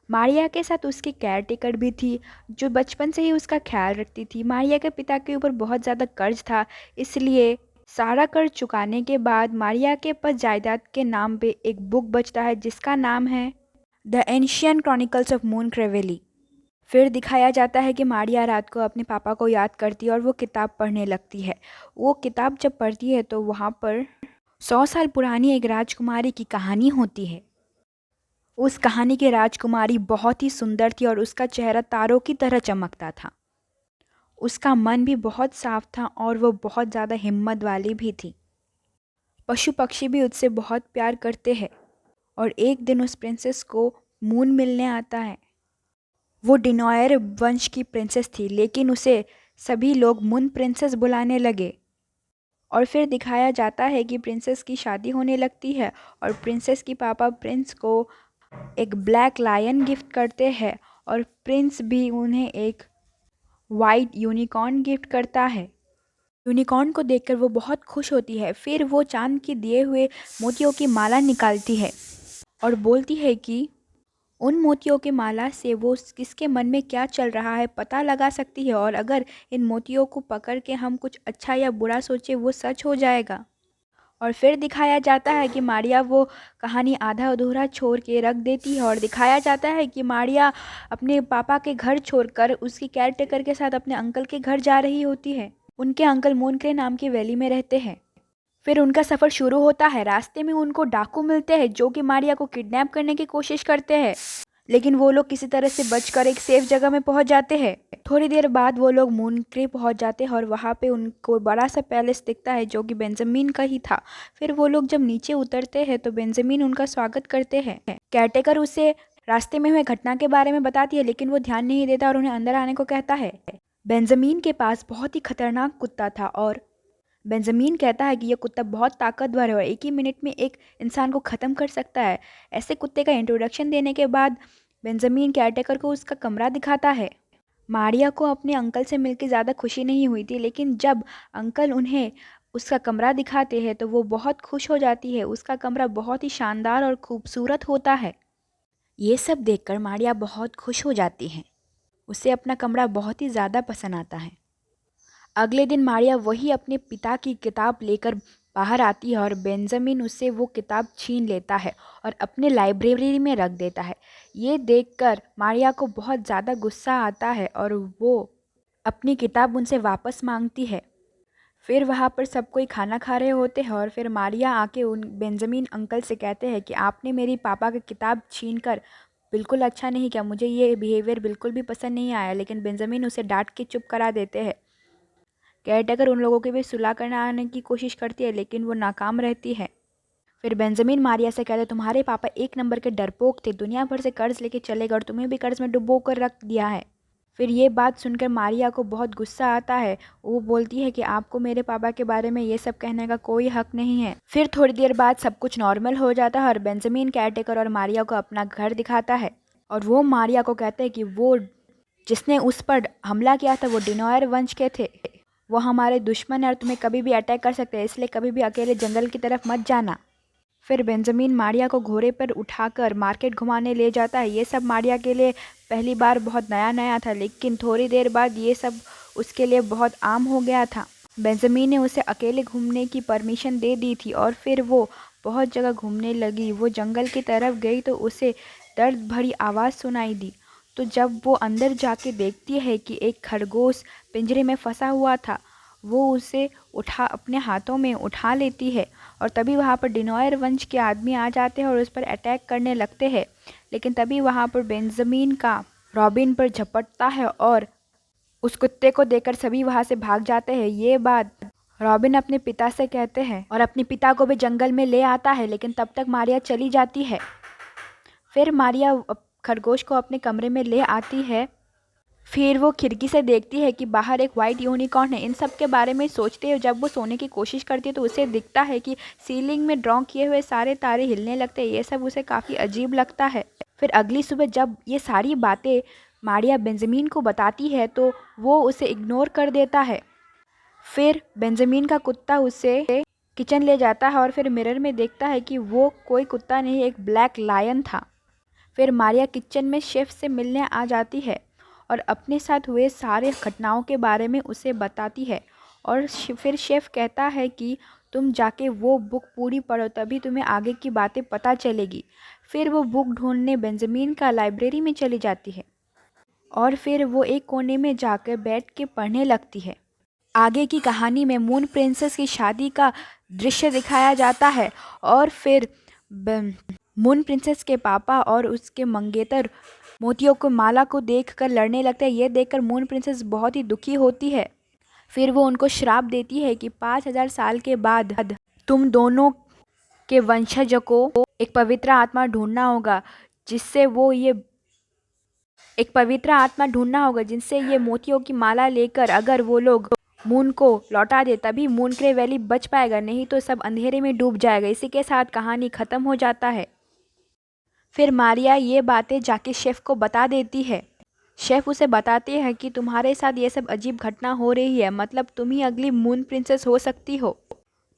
मारिया के साथ उसकी केयरटेकर भी थी, जो बचपन से ही उसका ख्याल रखती थी। मारिया के पिता के ऊपर बहुत ज़्यादा कर्ज था, इसलिए सारा कर्ज चुकाने के बाद मारिया के पास जायदाद के नाम पे एक बुक बचता है जिसका नाम है the ancient chronicles of moon Crevelli. फिर दिखाया जाता है कि मारिया रात को अपने पापा को याद करती है और वो किताब पढ़ने लगती है। वो किताब जब पढ़ती है तो वहाँ पर 100 साल पुरानी एक राजकुमारी की कहानी होती है। उस कहानी की राजकुमारी बहुत ही सुंदर थी और उसका चेहरा तारों की तरह चमकता था। उसका मन भी बहुत साफ था और वो बहुत ज़्यादा हिम्मत वाली भी थी। पशु पक्षी भी उससे बहुत प्यार करते हैं। और एक दिन उस प्रिंसेस को मून मिलने आता है। वो डिनॉयर वंश की प्रिंसेस थी, लेकिन उसे सभी लोग मून प्रिंसेस बुलाने लगे। और फिर दिखाया जाता है कि प्रिंसेस की शादी होने लगती है और प्रिंसेस की पापा प्रिंस को एक ब्लैक लायन गिफ्ट करते हैं और प्रिंस भी उन्हें एक वाइट यूनिकॉर्न गिफ्ट करता है। यूनिकॉर्न को देखकर वो बहुत खुश होती है। फिर वो चांद के दिए हुए मोतियों की माला निकालती है और बोलती है कि उन मोतियों की माला से वो किसके मन में क्या चल रहा है पता लगा सकती है, और अगर इन मोतियों को पकड़ के हम कुछ अच्छा या बुरा सोचे वो सच हो जाएगा। और फिर दिखाया जाता है कि मारिया वो कहानी आधा अधूरा छोड़ के रख देती है और दिखाया जाता है कि मारिया अपने पापा के घर छोड़कर उसकी केयरटेकर के साथ अपने अंकल के घर जा रही होती है। उनके अंकल मूनक्रे नाम की वैली में रहते हैं। फिर उनका सफ़र शुरू होता है। रास्ते में उनको डाकू मिलते हैं जो कि मारिया को किडनैप करने की कोशिश करते हैं, लेकिन वो लोग किसी तरह से बचकर एक सेफ जगह में पहुंच जाते हैं। थोड़ी देर बाद वो लोग मूनक्रे पहुंच जाते हैं और वहाँ पे उनको बड़ा सा पैलेस दिखता है जो कि बेंजामिन का ही था। फिर वो लोग जब नीचे उतरते हैं तो बेंजामिन उनका स्वागत करते हैं। केयरटेकर उसे रास्ते में हुए घटना के बारे में बताती है, लेकिन वो ध्यान नहीं देता और उन्हें अंदर आने को कहता है। बेंजामिन के पास बहुत ही खतरनाक कुत्ता था और बेंजामिन कहता है कि यह कुत्ता बहुत ताकतवर है और एक ही मिनट में एक इंसान को ख़त्म कर सकता है। ऐसे कुत्ते का इंट्रोडक्शन देने के बाद बेंजामिन केयरटेकर को उसका कमरा दिखाता है। मारिया को अपने अंकल से मिलकर ज़्यादा खुशी नहीं हुई थी, लेकिन जब अंकल उन्हें उसका कमरा दिखाते हैं तो वो बहुत खुश हो जाती है। उसका कमरा बहुत ही शानदार और खूबसूरत होता है। ये सब देखकर मारिया बहुत खुश हो जाती है। उसे अपना कमरा बहुत ही ज़्यादा पसंद आता है। अगले दिन मारिया वही अपने पिता की किताब लेकर बाहर आती है और बेंजामिन उससे वो किताब छीन लेता है और अपने लाइब्रेरी में रख देता है। ये देखकर मारिया को बहुत ज़्यादा गुस्सा आता है और वो अपनी किताब उनसे वापस मांगती है। फिर वहाँ पर सब कोई खाना खा रहे होते हैं और फिर मारिया आके उन बेंजामिन अंकल से कहते हैं कि आपने मेरी पापा की किताब छीन कर बिल्कुल अच्छा नहीं किया, मुझे ये बिहेवियर बिल्कुल भी पसंद नहीं आया। लेकिन बेंजामिन उसे डांट के चुप करा देते हैं। केयरटेकर उन लोगों की भी सुलह करने आने की कोशिश करती है, लेकिन वो नाकाम रहती है। फिर बेंजामिन मारिया से कहते तुम्हारे पापा एक नंबर के डरपोक थे, दुनिया भर से कर्ज लेके चले गए और तुम्हें भी कर्ज में डुबो कर रख दिया है। फिर ये बात सुनकर मारिया को बहुत गुस्सा आता है। वो बोलती है कि आपको मेरे पापा के बारे में ये सब कहने का कोई हक नहीं है। फिर थोड़ी देर बाद सब कुछ नॉर्मल हो जाता है और बेंजामिन केयरटेकर और मारिया को अपना घर दिखाता है और वो मारिया को कहते हैं कि वो जिसने उस पर हमला किया था वो डिनॉयर वंश के थे। वो हमारे दुश्मन है और तुम्हें कभी भी अटैक कर सकते हैं, इसलिए कभी भी अकेले जंगल की तरफ मत जाना। फिर बेंजामिन मारिया को घोड़े पर उठाकर मार्केट घुमाने ले जाता है। ये सब मारिया के लिए पहली बार बहुत नया नया था, लेकिन थोड़ी देर बाद ये सब उसके लिए बहुत आम हो गया था। बेंजामिन ने उसे अकेले घूमने की परमिशन दे दी थी और फिर वो बहुत जगह घूमने लगी। वो जंगल की तरफ गई तो उसे दर्द भरी आवाज़ सुनाई दी। तो जब वो अंदर जाके देखती है कि एक खरगोश पिंजरे में फंसा हुआ था, वो उसे अपने हाथों में उठा लेती है और तभी वहाँ पर डिनॉयर वंश के आदमी आ जाते हैं और उस पर अटैक करने लगते हैं। लेकिन तभी वहाँ पर बेंजामिन का रॉबिन पर झपटता है और उस कुत्ते को देखकर सभी वहाँ से भाग जाते हैं। ये बात रॉबिन अपने पिता से कहते हैं और अपने पिता को भी जंगल में ले आता है, लेकिन तब तक मारिया चली जाती है। फिर मारिया खरगोश को अपने कमरे में ले आती है। फिर वो खिड़की से देखती है कि बाहर एक वाइट यूनिकॉर्न है। इन सब के बारे में सोचते हुए जब वो सोने की कोशिश करती है तो उसे दिखता है कि सीलिंग में ड्रॉ किए हुए सारे तारे हिलने लगते हैं। ये सब उसे काफ़ी अजीब लगता है। फिर अगली सुबह जब ये सारी बातें मारिया बेंजामिन को बताती है तो वो उसे इग्नोर कर देता है। फिर बेंजामिन का कुत्ता उसे किचन ले जाता है और फिर मिरर में देखता है कि वो कोई कुत्ता नहीं, एक ब्लैक लायन था। फिर मारिया किचन में शेफ से मिलने आ जाती है और अपने साथ हुए सारे घटनाओं के बारे में उसे बताती है। और फिर शेफ कहता है कि तुम जाके वो बुक पूरी पढ़ो, तभी तुम्हें आगे की बातें पता चलेगी। फिर वो बुक ढूंढने बेंजामिन का लाइब्रेरी में चली जाती है और फिर वो एक कोने में जाकर बैठ के पढ़ने लगती है। आगे की कहानी में मून प्रिंसेस की शादी का दृश्य दिखाया जाता है और फिर मून प्रिंसेस के पापा और उसके मंगेतर मोतियों को माला को देखकर लड़ने लगते हैं। ये देखकर मून प्रिंसेस बहुत ही दुखी होती है। फिर वो उनको श्राप देती है कि 5000 साल के बाद तुम दोनों के वंशजों को एक पवित्र आत्मा ढूंढना होगा जिससे वो ये एक पवित्र आत्मा ढूंढना होगा जिनसे ये मोतियों की माला लेकर अगर वो लोग मून को लौटा दे तभी मून क्रे वैली बच पाएगा, नहीं तो सब अंधेरे में डूब जाएगा। इसी के साथ कहानी खत्म हो जाता है। फिर मारिया ये बातें जाके शेफ को बता देती है। शेफ उसे बताते हैं कि तुम्हारे साथ ये सब अजीब घटना हो रही है, मतलब तुम ही अगली मून प्रिंसेस हो सकती हो।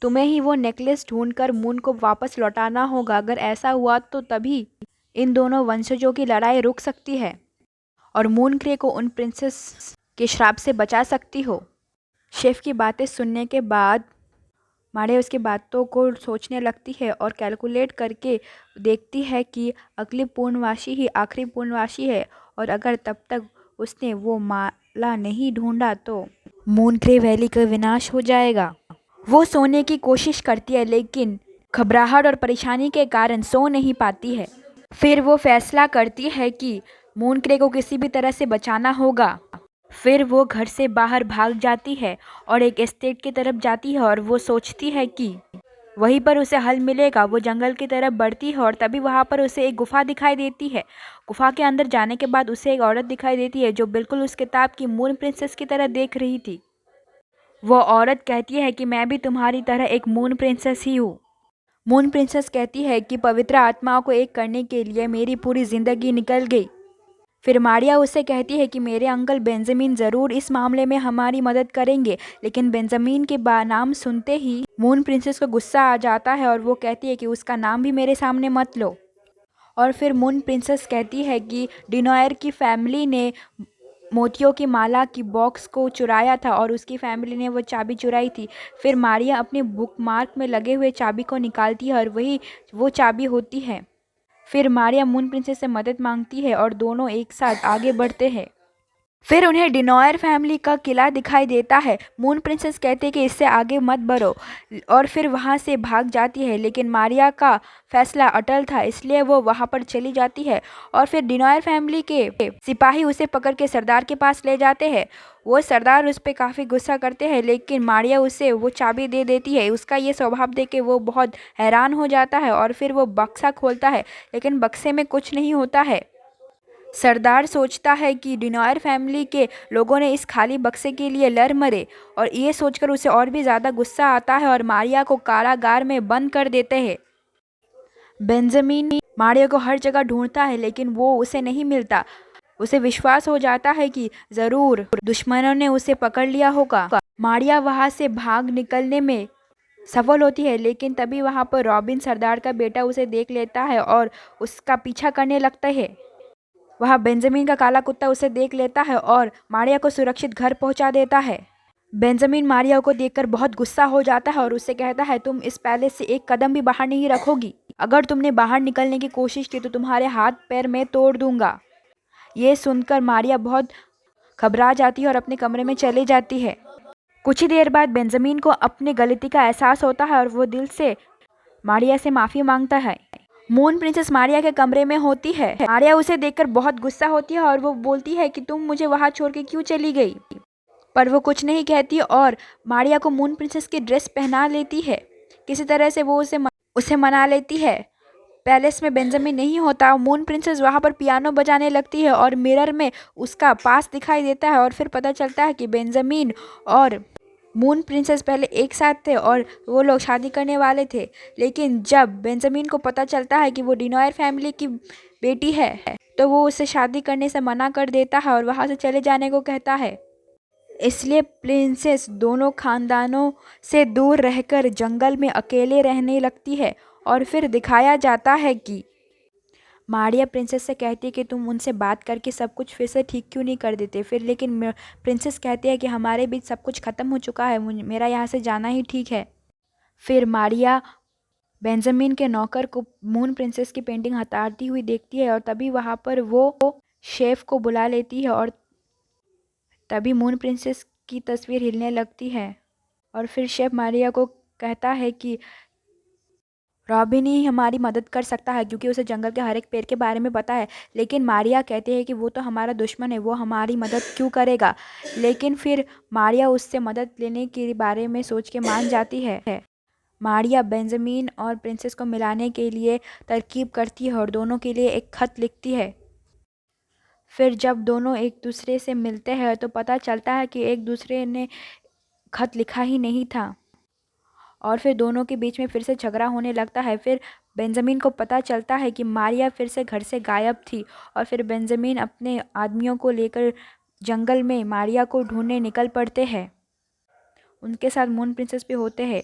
तुम्हें ही वो नेकलेस ढूंढकर मून को वापस लौटाना होगा। अगर ऐसा हुआ तो तभी इन दोनों वंशजों की लड़ाई रुक सकती है और मून क्रे को उन प्रिंसेस के श्राप से बचा सकती हो। शेफ की बातें सुनने के बाद मारिया उसकी बातों को सोचने लगती है और कैलकुलेट करके देखती है कि अगली पूर्णवासी ही आखिरी पूर्णवासी है और अगर तब तक उसने वो माला नहीं ढूंढा तो मून क्रे वैली का विनाश हो जाएगा। वो सोने की कोशिश करती है लेकिन घबराहट और परेशानी के कारण सो नहीं पाती है। फिर वो फैसला करती है कि मून क्रे को किसी भी तरह से बचाना होगा। फिर वो घर से बाहर भाग जाती है और एक एस्टेट की तरफ जाती है और वो सोचती है कि वहीं पर उसे हल मिलेगा। वो जंगल की तरफ बढ़ती है और तभी वहाँ पर उसे एक गुफा दिखाई देती है। गुफा के अंदर जाने के बाद उसे एक औरत दिखाई देती है जो बिल्कुल उस किताब की मून प्रिंसेस की तरह देख रही थी। वो औरत कहती है कि मैं भी तुम्हारी तरह एक मून प्रिंसेस ही हूँ। मून प्रिंसेस कहती है कि पवित्र आत्माओं को एक करने के लिए मेरी पूरी जिंदगी निकल गई। फिर मारिया उससे कहती है कि मेरे अंकल बेंजामिन ज़रूर इस मामले में हमारी मदद करेंगे, लेकिन बेंजामिन के नाम सुनते ही मून प्रिंसेस को गुस्सा आ जाता है और वो कहती है कि उसका नाम भी मेरे सामने मत लो। और फिर मून प्रिंसेस कहती है कि डिनॉयर की फैमिली ने मोतियों की माला की बॉक्स को चुराया था और उसकी फैमिली ने वो चाबी चुराई थी। फिर मारिया अपने बुकमार्क में लगे हुए चाबी को निकालती है और वही वो चाबी होती है। फिर मारिया मून प्रिंसेस से मदद मांगती है और दोनों एक साथ आगे बढ़ते हैं। फिर उन्हें डिनॉयर फैमिली का किला दिखाई देता है। मून प्रिंसेस कहते हैं कि इससे आगे मत बढ़ो और फिर वहां से भाग जाती है, लेकिन मारिया का फैसला अटल था इसलिए वो वहां पर चली जाती है। और फिर डिनॉयर फैमिली के सिपाही उसे पकड़ के सरदार के पास ले जाते हैं। वो सरदार उस पर काफ़ी गुस्सा करते हैं लेकिन मारिया उसे वो चाबी दे देती है। उसका ये स्वभाव देख के वो बहुत हैरान हो जाता है और फिर वो बक्सा खोलता है लेकिन बक्से में कुछ नहीं होता है। सरदार सोचता है कि डिनॉयर फैमिली के लोगों ने इस खाली बक्से के लिए लड़ मरे और ये सोचकर उसे और भी ज़्यादा गुस्सा आता है और मारिया को कारागार में बंद कर देते हैं। बेंजामिन मारिया को हर जगह ढूंढता है लेकिन वो उसे नहीं मिलता। उसे विश्वास हो जाता है कि ज़रूर दुश्मनों ने उसे पकड़ लिया होगा। मारिया वहाँ से भाग निकलने में सफल होती है लेकिन तभी वहाँ पर रॉबिन सरदार का बेटा उसे देख लेता है और उसका पीछा करने लगता है। वहाँ बेंजामिन का काला कुत्ता उसे देख लेता है और मारिया को सुरक्षित घर पहुंचा देता है। बेंजामिन मारिया को देखकर बहुत गुस्सा हो जाता है और उससे कहता है तुम इस पैलेस से एक कदम भी बाहर नहीं रखोगी। अगर तुमने बाहर निकलने की कोशिश की तो तुम्हारे हाथ पैर मैं तोड़ दूंगा। ये सुनकर मारिया बहुत घबरा जाती है और अपने कमरे में चली जाती है। कुछ ही देर बाद बेंजामिन को अपनी गलती का एहसास होता है और वो दिल से मारिया से माफ़ी मांगता है। मून प्रिंसेस मारिया के कमरे में होती है। मारिया उसे देखकर बहुत गुस्सा होती है और वो बोलती है कि तुम मुझे वहां छोड़ के क्यों चली गई, पर वो कुछ नहीं कहती और मारिया को मून प्रिंसेस की ड्रेस पहना लेती है। किसी तरह से वो उसे मना लेती है। पैलेस में बेंजामिन नहीं होता। मून प्रिंसेस वहां पर पियानो बजाने लगती है और मिरर में उसका पास दिखाई देता है और फिर पता चलता है कि बेंजामिन और मून प्रिंसेस पहले एक साथ थे और वो लोग शादी करने वाले थे, लेकिन जब बेंजामिन को पता चलता है कि वो डिनॉयर फैमिली की बेटी है तो वो उसे शादी करने से मना कर देता है और वहाँ से चले जाने को कहता है। इसलिए प्रिंसेस दोनों खानदानों से दूर रहकर जंगल में अकेले रहने लगती है। और फिर दिखाया जाता है कि मारिया प्रिंसेस से कहती है कि तुम उनसे बात करके सब कुछ फिर से ठीक क्यों नहीं कर देते। फिर लेकिन प्रिंसेस कहती है कि हमारे बीच सब कुछ ख़त्म हो चुका है, मेरा यहाँ से जाना ही ठीक है। फिर मारिया बेंजामिन के नौकर को मून प्रिंसेस की पेंटिंग हटाती हुई देखती है और तभी वहाँ पर वो शेफ को बुला लेती है और तभी मून प्रिंसेस की तस्वीर हिलने लगती है। और फिर शेफ मारिया को कहता है कि रॉबिन ही हमारी मदद कर सकता है क्योंकि उसे जंगल के हर एक पेड़ के बारे में पता है। लेकिन मारिया कहते हैं कि वो तो हमारा दुश्मन है, वो हमारी मदद क्यों करेगा। लेकिन फिर मारिया उससे मदद लेने के बारे में सोच के मान जाती है। मारिया बेंजामिन और प्रिंसेस को मिलाने के लिए तरकीब करती है और दोनों के लिए एक खत लिखती है। फिर जब दोनों एक दूसरे से मिलते हैं तो पता चलता है कि एक दूसरे ने खत लिखा ही नहीं था और फिर दोनों के बीच में फिर से झगड़ा होने लगता है। फिर बेंजामिन को पता चलता है कि मारिया फिर से घर से गायब थी और फिर बेंजामिन अपने आदमियों को लेकर जंगल में मारिया को ढूंढने निकल पड़ते हैं। उनके साथ मून प्रिंसेस भी होते हैं।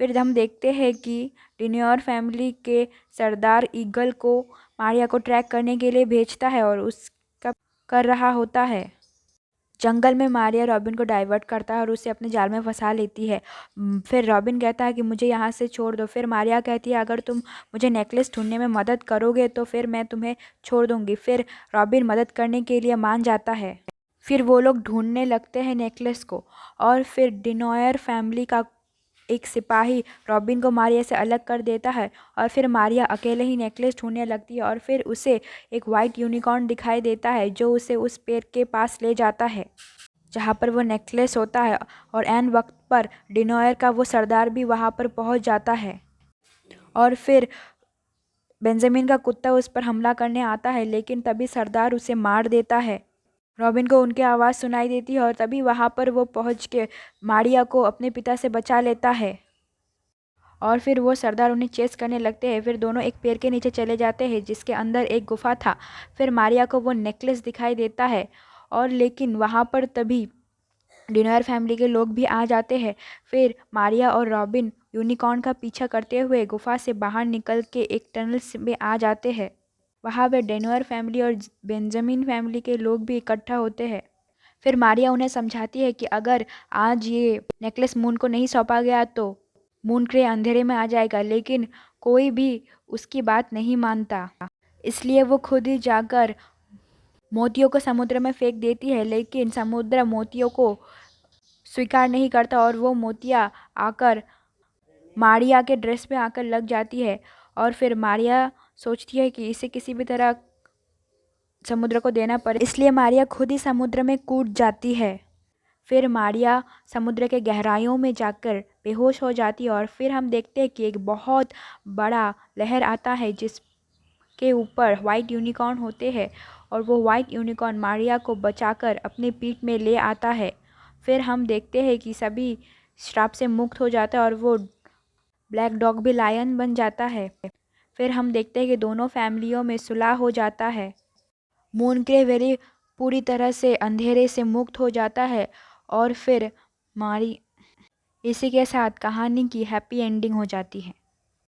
फिर हम देखते हैं कि डिनोयर फैमिली के सरदार ईगल को मारिया को ट्रैक करने के लिए भेजता है और उसका कर रहा होता है। जंगल में मारिया रॉबिन को डाइवर्ट करता है और उसे अपने जाल में फंसा लेती है। फिर रॉबिन कहता है कि मुझे यहाँ से छोड़ दो। फिर मारिया कहती है अगर तुम मुझे नेकलेस ढूंढने में मदद करोगे तो फिर मैं तुम्हें छोड़ दूंगी। फिर रॉबिन मदद करने के लिए मान जाता है। फिर वो लोग ढूंढने लगते हैं नेकलेस को और फिर डिनोयर फैमिली का एक सिपाही रॉबिन को मारिया से अलग कर देता है और फिर मारिया अकेले ही नेकलेस ढूंढने लगती है और फिर उसे एक वाइट यूनिकॉर्न दिखाई देता है जो उसे उस पेड़ के पास ले जाता है जहाँ पर वो नेकलेस होता है। और एन वक्त पर डिनोयर का वो सरदार भी वहाँ पर पहुँच जाता है और फिर बेंजामिन का कुत्ता उस पर हमला करने आता है लेकिन तभी सरदार उसे मार देता है। रॉबिन को उनकी आवाज़ सुनाई देती है और तभी वहाँ पर वो पहुँच के मारिया को अपने पिता से बचा लेता है और फिर वो सरदार उन्हें चेस करने लगते हैं। फिर दोनों एक पेड़ के नीचे चले जाते हैं जिसके अंदर एक गुफा था। फिर मारिया को वो नेकलेस दिखाई देता है और लेकिन वहाँ पर तभी डिनोयर फैमिली के लोग भी आ जाते हैं। फिर मारिया और रॉबिन यूनिकॉर्न का पीछा करते हुए गुफा से बाहर निकल के एक टनल में आ जाते हैं। वहाँ पे डिनोयर फैमिली और बेंजामिन फैमिली के लोग भी इकट्ठा होते हैं। फिर मारिया उन्हें समझाती है कि अगर आज ये नेकलेस मून को नहीं सौंपा गया तो मून ग्रे अंधेरे में आ जाएगा। लेकिन कोई भी उसकी बात नहीं मानता, इसलिए वो खुद ही जाकर मोतियों को समुद्र में फेंक देती है। लेकिन समुद्र मोतियों को स्वीकार नहीं करता और वो मोतियाँ आकर मारिया के ड्रेस पे आकर लग जाती है और फिर मारिया सोचती है कि इसे किसी भी तरह समुद्र को देना पड़े, इसलिए मारिया खुद ही समुद्र में कूद जाती है। फिर मारिया समुद्र के गहराइयों में जाकर बेहोश हो जाती है और फिर हम देखते हैं कि एक बहुत बड़ा लहर आता है जिसके ऊपर वाइट यूनिकॉर्न होते हैं और वो वाइट यूनिकॉर्न मारिया को बचाकर अपनी पीठ में ले आता है। फिर हम देखते हैं कि सभी श्राप से मुक्त हो जाता है और वो ब्लैक डॉग भी लायन बन जाता है। फिर हम देखते हैं कि दोनों फैमिलियों में सुलह हो जाता है। मून ग्रे वेरी पूरी तरह से अंधेरे से मुक्त हो जाता है और फिर मारी इसी के साथ कहानी की हैप्पी एंडिंग हो जाती है।